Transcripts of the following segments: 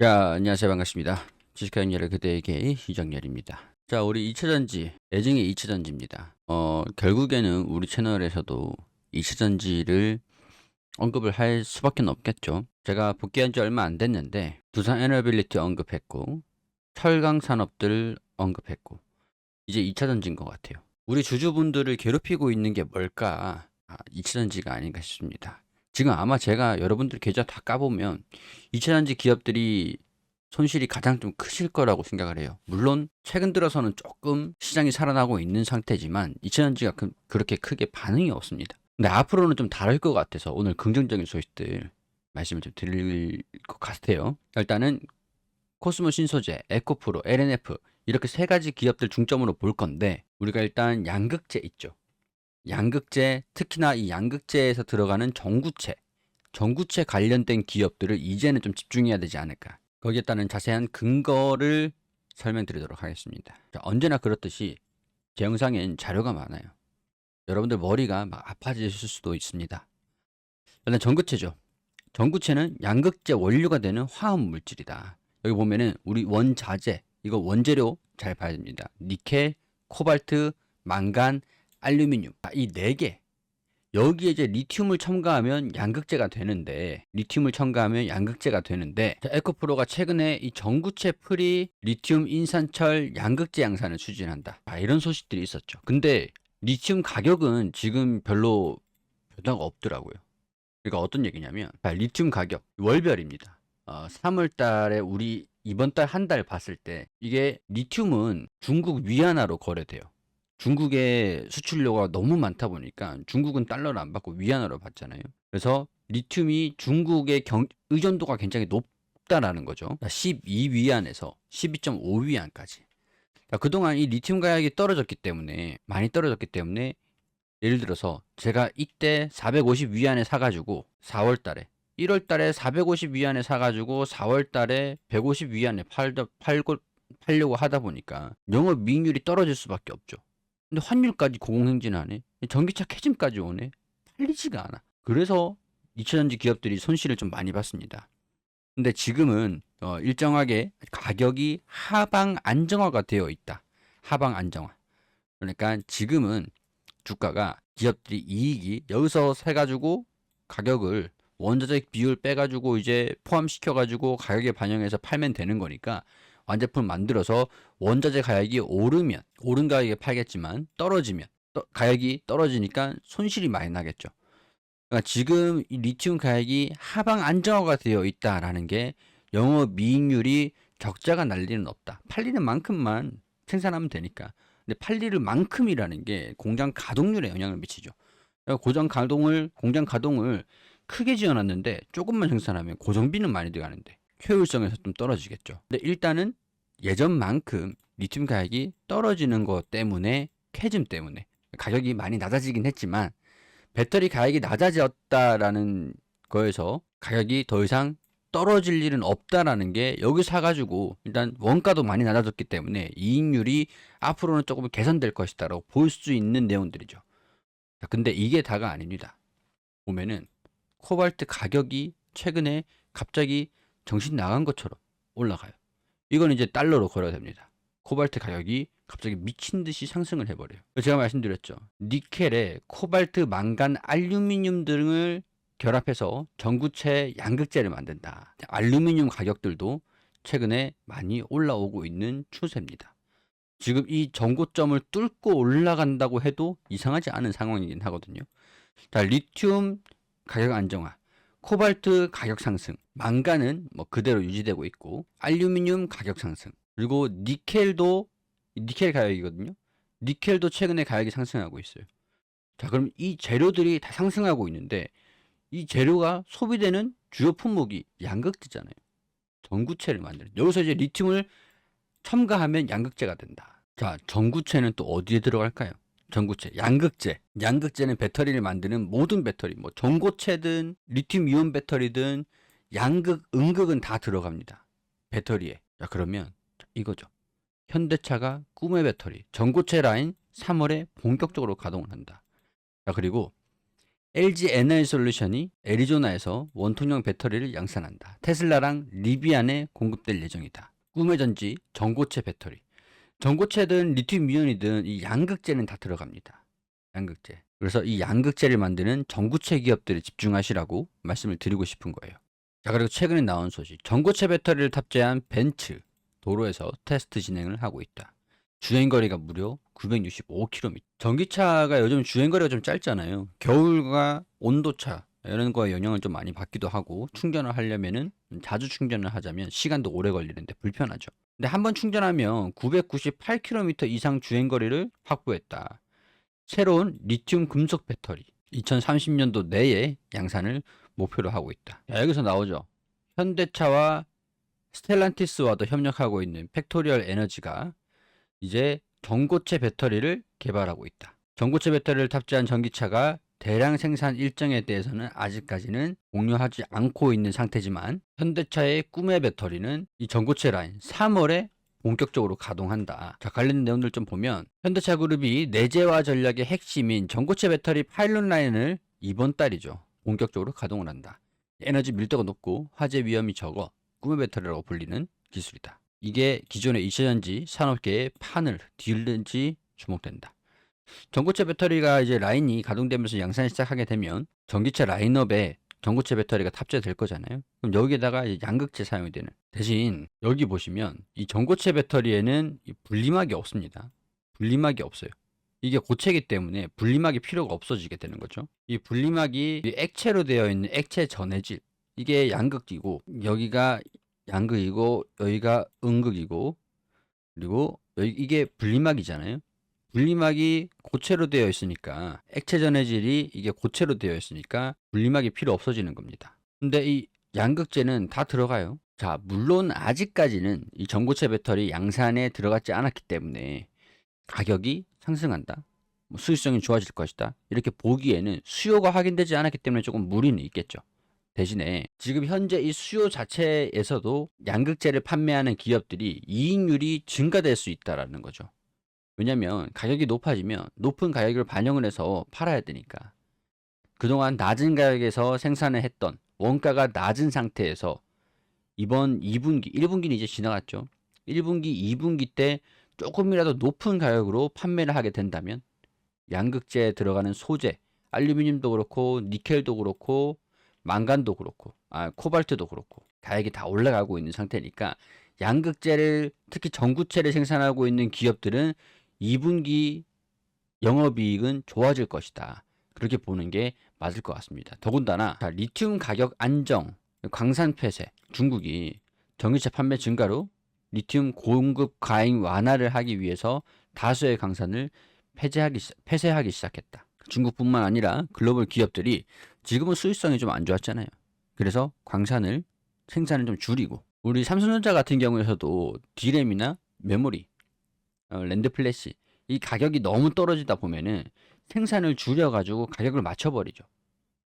자, 안녕하세요. 반갑습니다. 주식하는 여러 그대에게 이정열입니다. 자, 우리 2차전지, 애증의 2차전지입니다. 결국에는 우리 채널에서도 2차전지를 언급을 할 수밖에 없겠죠. 제가 복귀한 지 얼마 안 됐는데, 두산 에너빌리티 언급했고, 철강 산업들 언급했고, 이제 2차전지인 것 같아요. 우리 주주분들을 괴롭히고 있는 게 뭘까? 2차전지가 아닌가 싶습니다. 지금 아마 제가 여러분들 계좌 다 까보면 2차전지 기업들이 손실이 가장 좀 크실 거라고 생각을 해요. 물론 최근 들어서는 조금 시장이 살아나고 있는 상태지만 2차전지가 그렇게 크게 반응이 없습니다. 근데 앞으로는 좀 다를 것 같아서 오늘 긍정적인 소식들 말씀을 좀 드릴 것 같아요. 일단은 코스모 신소재, 에코프로, LNF 이렇게 세 가지 기업들 중점으로 볼 건데 우리가 일단 양극재 있죠. 양극재, 특히나 이 양극재에서 들어가는 전구체 관련된 기업들을 이제는 좀 집중해야 되지 않을까. 거기에 따른 자세한 근거를 설명드리도록 하겠습니다. 자, 언제나 그렇듯이 제 영상엔 자료가 많아요. 여러분들 머리가 막 아파지실 수도 있습니다. 일단 전구체죠. 전구체는 양극재 원료가 되는 화학 물질이다. 여기 보면은 우리 원자재, 이거 원재료 잘 봐야 됩니다. 니켈, 코발트, 망간, 알루미늄. 이 네 개. 여기에 이제 리튬을 첨가하면 양극재가 되는데, 자, 에코프로가 최근에 이 전구체 프리 리튬 인산철 양극재 양산을 추진한다. 이런 소식들이 있었죠. 근데 리튬 가격은 지금 별로 변화가 없더라고요. 그러니까 어떤 얘기냐면, 리튬 가격 월별입니다. 3월 달에 우리 이번 달 한 달 봤을 때 이게 리튬은 중국 위안화로 거래돼요. 중국의 수출료가 너무 많다 보니까 중국은 달러를 안 받고 위안화로 받잖아요. 그래서 리튬이 중국의 의존도가 굉장히 높다라는 거죠. 12위안에서 12.5위안까지. 그동안 이 리튬 가격이 떨어졌기 때문에, 많이 떨어졌기 때문에 예를 들어서 제가 이때 450 위안에 사가지고 4월 달에 1월 달에 450 위안에 사가지고 4월 달에 150 위안에 팔려고 하다 보니까 영업이익률이 떨어질 수밖에 없죠. 근데 환율까지 고공행진하네. 전기차 캐즘까지 오네. 팔리지가 않아. 그래서 2차전지 기업들이 손실을 좀 많이 봤습니다. 근데 지금은 일정하게 가격이 하방 안정화가 되어 있다. 하방 안정화. 그러니까 지금은 주가가 기업들이 이익이 여기서 사가지고 가격을 원자재 비율 빼가지고 이제 포함시켜가지고 가격에 반영해서 팔면 되는 거니까 완제품 만들어서 원자재 가격이 오른 가격에 팔겠지만 떨어지면 가격이 떨어지니까 손실이 많이 나겠죠. 그러니까 지금 이 리튬 가격이 하방 안정화가 되어 있다라는 게 영업이익률이 적자가 날 리는 없다. 팔리는 만큼만 생산하면 되니까. 근데 팔릴 만큼이라는 게 공장 가동률에 영향을 미치죠. 그러니까 공장 가동을 크게 지어놨는데 조금만 생산하면 고정비는 많이 들어가는데 효율성에서 좀 떨어지겠죠. 근데 일단은 예전만큼 리튬 가격이 떨어지는 것 때문에, 캐즘 때문에 가격이 많이 낮아지긴 했지만 배터리 가격이 낮아졌다라는 거에서 가격이 더 이상 떨어질 일은 없다라는 게 여기 사가지고 일단 원가도 많이 낮아졌기 때문에 이익률이 앞으로는 조금 개선될 것이다라고 볼 수 있는 내용들이죠. 자, 근데 이게 다가 아닙니다. 보면은 코발트 가격이 최근에 갑자기 정신 나간 것처럼 올라가요. 이건 이제 달러로 거래가 됩니다. 코발트 가격이 갑자기 미친 듯이 상승을 해버려요. 제가 말씀드렸죠. 니켈에 코발트, 망간, 알루미늄 등을 결합해서 전구체 양극재를 만든다. 알루미늄 가격들도 최근에 많이 올라오고 있는 추세입니다. 지금 이 전고점을 뚫고 올라간다고 해도 이상하지 않은 상황이긴 하거든요. 자, 리튬 가격 안정화, 코발트 가격 상승, 망간은 뭐 그대로 유지되고 있고, 알루미늄 가격 상승, 그리고 니켈 가격이거든요. 니켈도 최근에 가격이 상승하고 있어요. 자, 그럼 이 재료들이 다 상승하고 있는데 이 재료가 소비되는 주요 품목이 양극재잖아요. 전구체를 만드는. 여기서 이제 리튬을 첨가하면 양극재가 된다. 자, 전구체는 또 어디에 들어갈까요? 전구체, 양극재. 양극재는 배터리를 만드는 모든 배터리, 뭐 전고체든 리튬 이온 배터리든 양극, 음극은 다 들어갑니다. 배터리에. 자, 그러면 이거죠. 현대차가 꿈의 배터리, 전고체 라인 3월에 본격적으로 가동을 한다. 자, 그리고 LG 에너지 솔루션이 애리조나에서 원통형 배터리를 양산한다. 테슬라랑 리비안에 공급될 예정이다. 꿈의 전지 전고체 배터리. 전고체든 리튬 이온이든 이 양극재는 다 들어갑니다. 양극재. 그래서 이 양극재를 만드는 전구체 기업들에 집중하시라고 말씀을 드리고 싶은 거예요. 자, 그리고 최근에 나온 소식. 전고체 배터리를 탑재한 벤츠 도로에서 테스트 진행을 하고 있다. 주행거리가 무려 965km. 전기차가 요즘 주행거리가 좀 짧잖아요. 겨울과 온도차 이런 거에 영향을 좀 많이 받기도 하고, 충전을 하려면은 자주 충전을 하자면 시간도 오래 걸리는데 불편하죠. 근데 한번 충전하면 998km 이상 주행거리를 확보했다. 새로운 리튬 금속 배터리 2030년도 내에 양산을 목표로 하고 있다. 자, 여기서 나오죠. 현대차와 스텔란티스와도 협력하고 있는 팩토리얼 에너지가 이제 전고체 배터리를 개발하고 있다. 전고체 배터리를 탑재한 전기차가 대량 생산 일정에 대해서는 아직까지는 공유하지 않고 있는 상태지만, 현대차의 꿈의 배터리는 이 전고체 라인 3월에 본격적으로 가동한다. 자, 관련 내용들 좀 보면 현대차 그룹이 내재화 전략의 핵심인 전고체 배터리 파일럿 라인을 이번 달이죠. 본격적으로 가동을 한다. 에너지 밀도가 높고 화재 위험이 적어 꿈의 배터리라고 불리는 기술이다. 이게 기존의 2차전지 산업계의 판을 뒤흔지 주목된다. 전고체 배터리가 이제 라인이 가동되면서 양산을 시작하게 되면 전기차 라인업에 전고체 배터리가 탑재될 거잖아요. 그럼 여기에다가 이제 양극재 사용이 되는. 대신 여기 보시면 이 전고체 배터리에는 이 분리막이 없습니다. 분리막이 없어요. 이게 고체이기 때문에 분리막이 필요가 없어지게 되는 거죠. 이 분리막이 이 액체로 되어 있는 액체 전해질, 이게 양극이고, 여기가 양극이고, 여기가 음극이고, 그리고 여기 이게 분리막이잖아요. 분리막이 고체로 되어 있으니까, 액체 전해질이 이게 고체로 되어 있으니까 분리막이 필요 없어지는 겁니다. 근데 이 양극재는 다 들어가요. 자, 물론 아직까지는 이 전고체 배터리 양산에 들어갔지 않았기 때문에 가격이 상승한다, 뭐 수익성이 좋아질 것이다, 이렇게 보기에는 수요가 확인되지 않았기 때문에 조금 무리는 있겠죠. 대신에 지금 현재 이 수요 자체에서도 양극재를 판매하는 기업들이 이익률이 증가될 수 있다라는 거죠. 왜냐면 가격이 높아지면 높은 가격을 반영을 해서 팔아야 되니까. 그동안 낮은 가격에서 생산을 했던, 원가가 낮은 상태에서 이번 2분기, 1분기는 이제 지나갔죠. 1분기, 2분기 때 조금이라도 높은 가격으로 판매를 하게 된다면 양극재에 들어가는 소재, 알루미늄도 그렇고 니켈도 그렇고 망간도 그렇고 코발트도 그렇고 가격이 다 올라가고 있는 상태니까, 양극재를, 특히 전구체를 생산하고 있는 기업들은 2분기 영업이익은 좋아질 것이다. 그렇게 보는 게 맞을 것 같습니다. 더군다나 리튬 가격 안정, 광산 폐쇄, 중국이 전기차 판매 증가로 리튬 공급 과잉 완화를 하기 위해서 다수의 광산을 폐쇄하기 시작했다. 중국뿐만 아니라 글로벌 기업들이 지금은 수익성이 좀 안 좋았잖아요. 그래서 광산을 생산을 좀 줄이고, 우리 삼성전자 같은 경우에서도 D램이나 메모리, 랜드 플래시, 이 가격이 너무 떨어지다 보면은 생산을 줄여가지고 가격을 맞춰버리죠.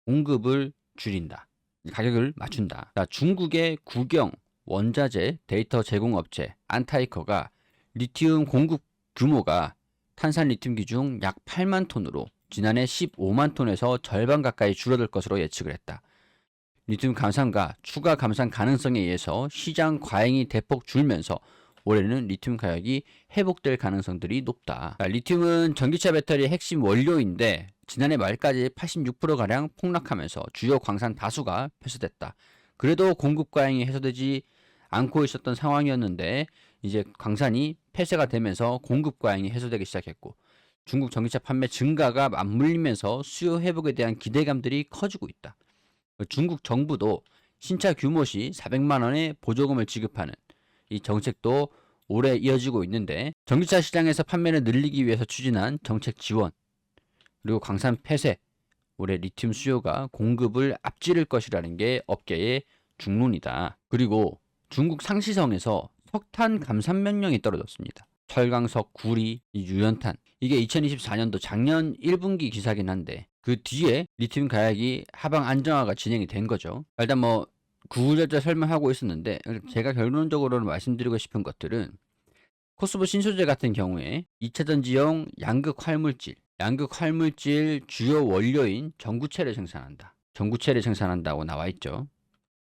공급을 줄인다, 가격을 맞춘다. 자, 중국의 국영 원자재 데이터 제공업체 안타이커가 리튬 공급 규모가 탄산 리튬기 중 약 8만 톤으로 지난해 15만 톤에서 절반 가까이 줄어들 것으로 예측을 했다. 리튬 감산과 추가 감산 가능성에 의해서 시장 과잉이 대폭 줄면서 올해는 리튬 가격이 회복될 가능성들이 높다. 자, 리튬은 전기차 배터리의 핵심 원료인데 지난해 말까지 86%가량 폭락하면서 주요 광산 다수가 폐쇄됐다. 그래도 공급 과잉이 해소되지 않고 있었던 상황이었는데, 이제 광산이 폐쇄가 되면서 공급 과잉이 해소되기 시작했고, 중국 전기차 판매 증가가 맞물리면서 수요 회복에 대한 기대감들이 커지고 있다. 중국 정부도 신차 규모 시 400만 원의 보조금을 지급하는 이 정책도 올해 이어지고 있는데, 전기차 시장에서 판매를 늘리기 위해서 추진한 정책 지원, 그리고 광산 폐쇄, 올해 리튬 수요가 공급을 앞지를 것이라는 게 업계의 중론이다. 그리고 중국 상시성에서 석탄 감산 명령이 떨어졌습니다. 철강석, 구리, 유연탄, 이게 2024년도 작년 1분기 기사긴 한데 그 뒤에 리튬 가격이 하방 안정화가 진행이 된 거죠. 일단 뭐 구구절절 설명하고 있었는데, 제가 결론적으로 말씀드리고 싶은 것들은 코스모 신소재 같은 경우에 2차전지용 양극 활물질, 양극 활물질 주요 원료인 전구체를 생산한다. 전구체를 생산한다고 나와 있죠.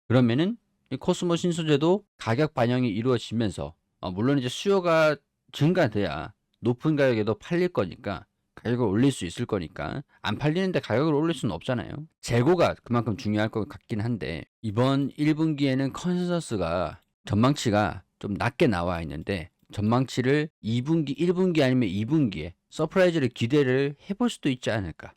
그러면은 이 코스모 신소재도 가격 반영이 이루어지면서 물론 이제 수요가 증가돼야 높은 가격에도 팔릴 거니까 가격을 올릴 수 있을 거니까 안 팔리는데 가격을 올릴 수는 없잖아요. 재고가 그만큼 중요할 것 같긴 한데 이번 1분기에는 컨센서스가 전망치가 좀 낮게 나와 있는데 전망치를 2분기, 1분기 아니면 2분기에 서프라이즈를 기대를 해볼 수도 있지 않을까.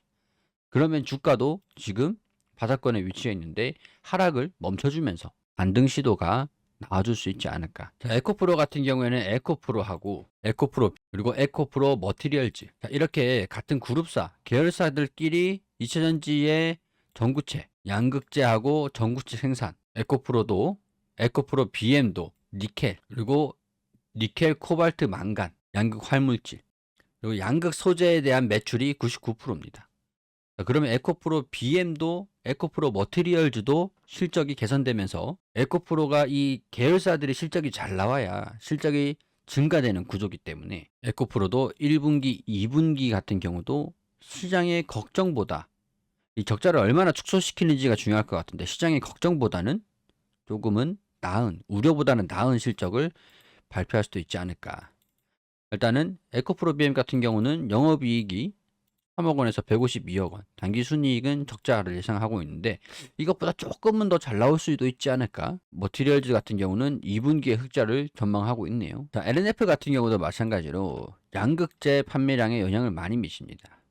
그러면 주가도 지금 바닥권에 위치해 있는데 하락을 멈춰주면서 반등 시도가 나와줄 수 있지 않을까. 자, 에코프로 같은 경우에는 에코프로하고 에코프로 그리고 에코프로 머티리얼즈, 자, 이렇게 같은 그룹사 계열사들끼리 2차전지의 전구체 양극재하고 전구체 생산, 에코프로도 에코프로 BM도 니켈 그리고 니켈 코발트 망간 양극 활물질 그리고 양극 소재에 대한 매출이 99%입니다. 그러면 에코프로 BM도 에코프로 머티리얼즈도 실적이 개선되면서 에코프로가 이 계열사들의 실적이 잘 나와야 실적이 증가되는 구조기 때문에 에코프로도 1분기, 2분기 같은 경우도 시장의 걱정보다 이 적자를 얼마나 축소시키는지가 중요할 것 같은데 시장의 걱정보다는 조금은 나은, 우려보다는 나은 실적을 발표할 수도 있지 않을까. 일단은 에코프로 BM 같은 경우는 영업이익이 3억 원에서 152억 원, 단기 순이익은 적자를 예상하고 있는데 이것보다 조금은 더 잘 나올 수도 있지 않을까. 머티리얼즈 같은 경우는 2분기에 흑자를 전망하고 있네요. 자, LNF 같은 경우도 마찬가지로 양극재 판매량에 영향을 많이 미칩니다.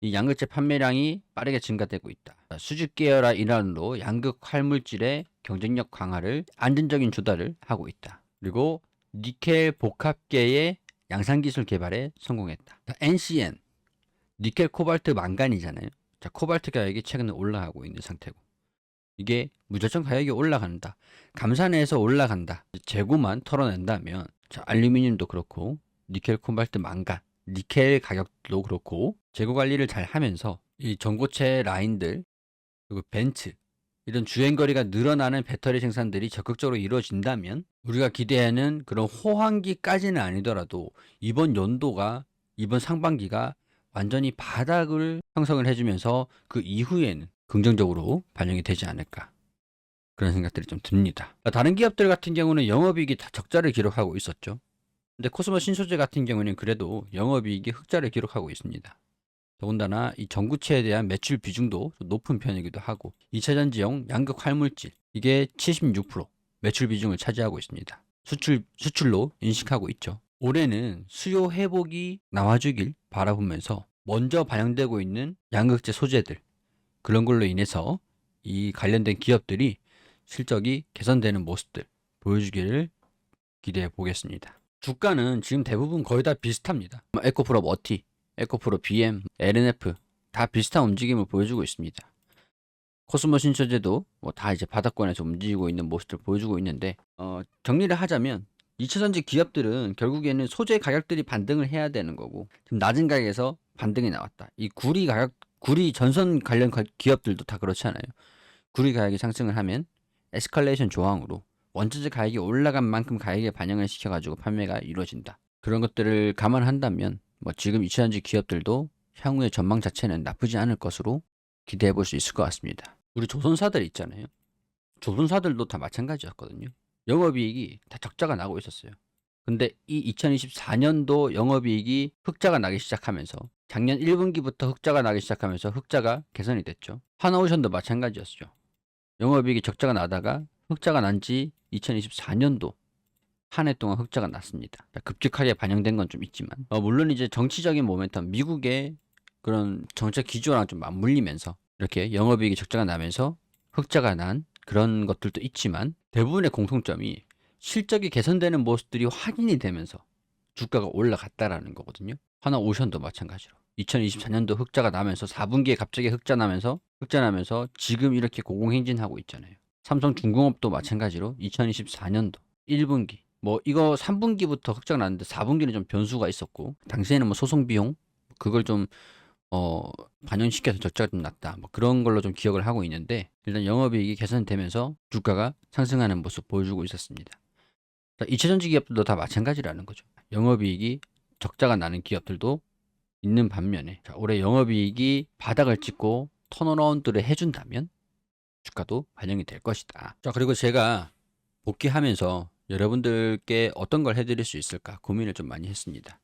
이 양극재 판매량이 빠르게 증가되고 있다. 수직 계열화 일환으로 양극 활물질의 경쟁력 강화를 안정적인 조달을 하고 있다. 그리고 니켈 복합계의 양산 기술 개발에 성공했다. 자, NCN 니켈 코발트 망간이잖아요. 자, 코발트 가격이 최근에 올라가고 있는 상태고 이게 무작정 가격이 올라간다. 감산해서 올라간다. 재고만 털어낸다면 자, 알루미늄도 그렇고 니켈 코발트 망간 니켈 가격도 그렇고 재고 관리를 잘 하면서 이 전고체 라인들 그리고 벤츠 이런 주행거리가 늘어나는 배터리 생산들이 적극적으로 이루어진다면 우리가 기대하는 그런 호황기까지는 아니더라도 이번 연도가 이번 상반기가 완전히 바닥을 형성을 해주면서 그 이후에는 긍정적으로 반영이 되지 않을까 그런 생각들이 좀 듭니다. 다른 기업들 같은 경우는 영업이익이 다 적자를 기록하고 있었죠. 근데 코스모 신소재 같은 경우는 그래도 영업이익이 흑자를 기록하고 있습니다. 더군다나 이 전구체에 대한 매출 비중도 좀 높은 편이기도 하고 2차전지용 양극 활물질 이게 76% 매출 비중을 차지하고 있습니다. 수출로 인식하고 있죠. 올해는 수요 회복이 나와주길 바라보면서 먼저 반영되고 있는 양극재 소재들 그런 걸로 인해서 이 관련된 기업들이 실적이 개선되는 모습들 보여주기를 기대해 보겠습니다. 주가는 지금 대부분 거의 다 비슷합니다. 에코프로 머티, 에코프로 BM, LNF 다 비슷한 움직임을 보여주고 있습니다. 코스모 신소재도 뭐 다 이제 바닥권에서 움직이고 있는 모습을 보여주고 있는데 정리를 하자면 2차전지 기업들은 결국에는 소재 가격들이 반등을 해야 되는 거고 지금 낮은 가격에서 반등이 나왔다. 이 구리 전선 관련 기업들도 다 그렇잖아요. 구리 가격이 상승을 하면 에스컬레이션 조항으로 원자재 가격이 올라간 만큼 가격에 반영을 시켜가지고 판매가 이루어진다. 그런 것들을 감안한다면 뭐 지금 2차전지 기업들도 향후의 전망 자체는 나쁘지 않을 것으로 기대해 볼 수 있을 것 같습니다. 우리 조선사들 있잖아요. 조선사들도 다 마찬가지였거든요. 영업이익이 다 적자가 나고 있었어요. 근데 이 2024년도 영업이익이 흑자가 나기 시작하면서 작년 1분기부터 흑자가 나기 시작하면서 흑자가 개선이 됐죠. 하나오션도 마찬가지였죠. 영업이익이 적자가 나다가 흑자가 난 지 2024년도 한 해 동안 흑자가 났습니다. 급격하게 반영된 건 좀 있지만 물론 이제 정치적인 모멘텀 미국의 그런 정책 기조랑 좀 맞물리면서 이렇게 영업이익이 적자가 나면서 흑자가 난 그런 것들도 있지만 대부분의 공통점이 실적이 개선되는 모습들이 확인이 되면서 주가가 올라갔다라는 거거든요. 하나오션도 마찬가지로 2024년도 흑자가 나면서 4분기에 갑자기 흑자 나면서 지금 이렇게 고공행진하고 있잖아요. 삼성중공업도 마찬가지로 2024년도 1분기 뭐 이거 3분기부터 흑자가 났는데 4분기는 좀 변수가 있었고 당시에는 뭐 소송 비용 그걸 좀 반영시켜서 적자가 좀 났다. 뭐 그런 걸로 좀 기억을 하고 있는데 일단 영업이익이 개선되면서 주가가 상승하는 모습 보여주고 있었습니다. 2차전지 기업들도 다 마찬가지라는 거죠. 영업이익이 적자가 나는 기업들도 있는 반면에 자, 올해 영업이익이 바닥을 찍고 턴어라운드를 해준다면 주가도 반영이 될 것이다. 자, 그리고 제가 복귀하면서 여러분들께 어떤 걸 해드릴 수 있을까 고민을 좀 많이 했습니다.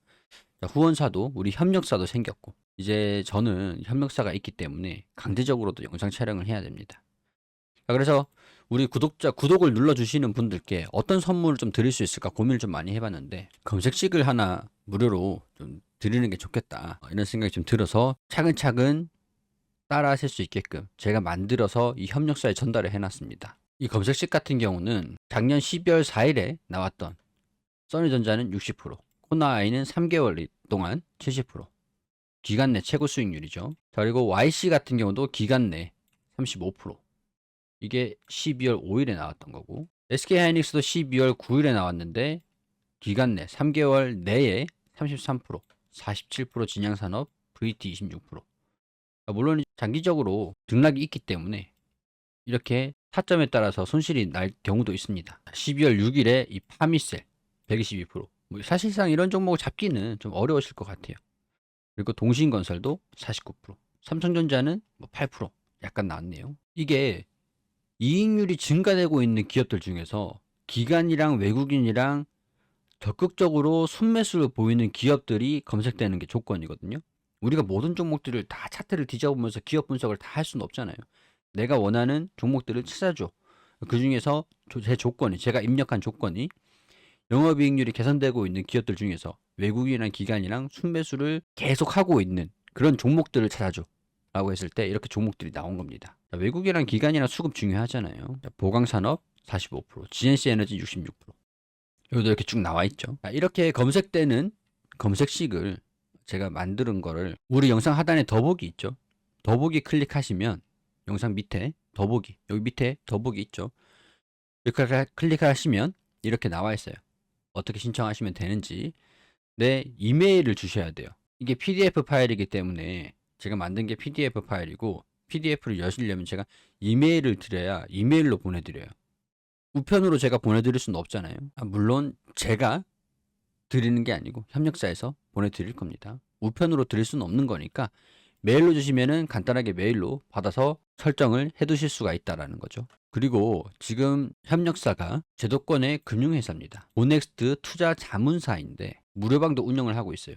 자, 후원사도 우리 협력사도 생겼고 이제 저는 협력사가 있기 때문에 강제적으로도 영상 촬영을 해야 됩니다. 자, 그래서 우리 구독을 눌러주시는 분들께 어떤 선물을 좀 드릴 수 있을까 고민을 좀 많이 해봤는데 검색식을 하나 무료로 좀 드리는 게 좋겠다 이런 생각이 좀 들어서 차근차근 따라 하실 수 있게끔 제가 만들어서 이 협력사에 전달을 해놨습니다. 이 검색식 같은 경우는 작년 12월 4일에 나왔던 써니전자는 60%, 코나아이는 3개월 동안 70%, 기간 내 최고 수익률이죠. 자, 그리고 YC 같은 경우도 기간 내 35%. 이게 12월 5일에 나왔던 거고, SK하이닉스도 12월 9일에 나왔는데 기간 내 3개월 내에 33%, 47% 진양산업, VT 26%. 물론 장기적으로 등락이 있기 때문에 이렇게 타점에 따라서 손실이 날 경우도 있습니다. 12월 6일에 이 파미셀 122%. 뭐 사실상 이런 종목을 잡기는 좀 어려우실 것 같아요. 그리고 동신건설도 49%, 삼성전자는 뭐 8% 약간 나왔네요. 이게 이익률이 증가되고 있는 기업들 중에서 기관이랑 외국인이랑 적극적으로 순매수를 보이는 기업들이 검색되는 게 조건이거든요. 우리가 모든 종목들을 다 차트를 뒤져보면서 기업 분석을 다 할 수는 없잖아요. 내가 원하는 종목들을 찾아줘. 그 중에서 제 조건이, 제가 입력한 조건이 영업이익률이 개선되고 있는 기업들 중에서 외국인이랑 기관이랑 순매수를 계속하고 있는 그런 종목들을 찾아줘 라고 했을 때 이렇게 종목들이 나온 겁니다. 외국이랑 기관이랑 수급 중요하잖아요. 보강산업 45%, GNC 에너지 66%. 여기도 이렇게 쭉 나와 있죠. 이렇게 검색되는 검색식을 제가 만드는 거를 우리 영상 하단에 더보기 있죠. 더보기 클릭하시면 영상 밑에 더보기, 여기 밑에 더보기 있죠. 이렇게 클릭하시면 이렇게 나와 있어요. 어떻게 신청하시면 되는지. 내 이메일을 주셔야 돼요. 이게 PDF 파일이기 때문에 제가 만든 게 PDF 파일이고 PDF를 여시려면 제가 이메일을 드려야 이메일로 보내드려요. 우편으로 제가 보내드릴 수는 없잖아요. 물론 제가 드리는 게 아니고 협력사에서 보내드릴 겁니다. 우편으로 드릴 수는 없는 거니까 메일로 주시면은 간단하게 메일로 받아서 설정을 해 두실 수가 있다라는 거죠. 그리고 지금 협력사가 제도권의 금융회사입니다. 오넥스트 투자 자문사인데 무료방도 운영을 하고 있어요.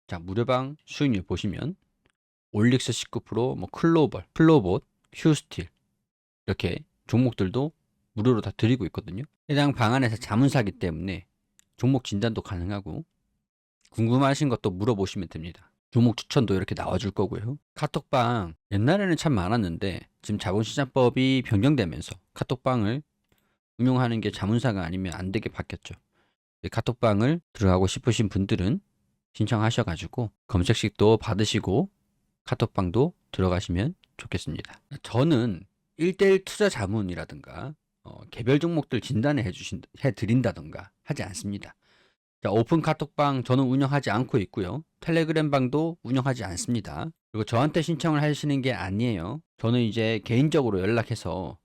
자, 무료방 수익률 보시면 올릭스 19%, 뭐 클로벌, 플로봇, 휴스틸 이렇게 종목들도 무료로 다 드리고 있거든요. 해당 방 안에서 자문사기 때문에 종목 진단도 가능하고 궁금하신 것도 물어보시면 됩니다. 종목 추천도 이렇게 나와줄 거고요. 카톡방 옛날에는 참 많았는데 지금 자본시장법이 변경되면서 카톡방을 운용하는 게 자문사가 아니면 안 되게 바뀌었죠. 카톡방을 들어가고 싶으신 분들은 신청하셔가지고 검색식도 받으시고 카톡방도 들어가시면 좋겠습니다. 저는 1대1 투자 자문이라든가 개별 종목들 진단을 해드린다든가 하지 않습니다. 자, 오픈 카톡방 저는 운영하지 않고 있고요. 텔레그램 방도 운영하지 않습니다. 그리고 저한테 신청을 하시는 게 아니에요. 저는 이제 개인적으로 연락해서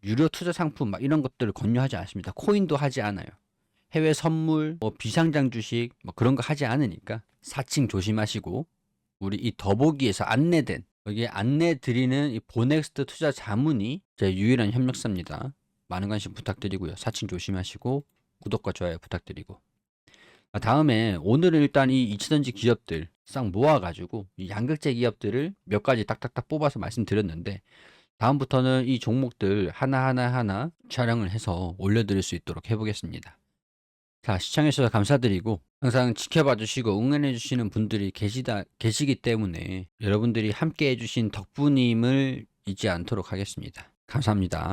유료 투자 상품 막 이런 것들을 권유하지 않습니다. 코인도 하지 않아요. 해외 선물, 뭐 비상장 주식 뭐 그런 거 하지 않으니까 사칭 조심하시고 우리 이 더보기에서 안내된 여기에 안내 드리는 이 보넥스트 투자 자문이 제 유일한 협력사입니다. 많은 관심 부탁드리고요. 사칭 조심하시고 구독과 좋아요 부탁드리고 다음에 오늘은 일단 이 이치전지 기업들 싹 모아가지고 이 양극재 기업들을 몇 가지 딱딱딱 뽑아서 말씀드렸는데 다음부터는 이 종목들 하나하나 촬영을 해서 올려드릴 수 있도록 해보겠습니다. 자, 시청해주셔서 감사드리고 항상 지켜봐 주시고 응원해 주시는 분들이 계시기 때문에 여러분들이 함께 해주신 덕분임을 잊지 않도록 하겠습니다. 감사합니다.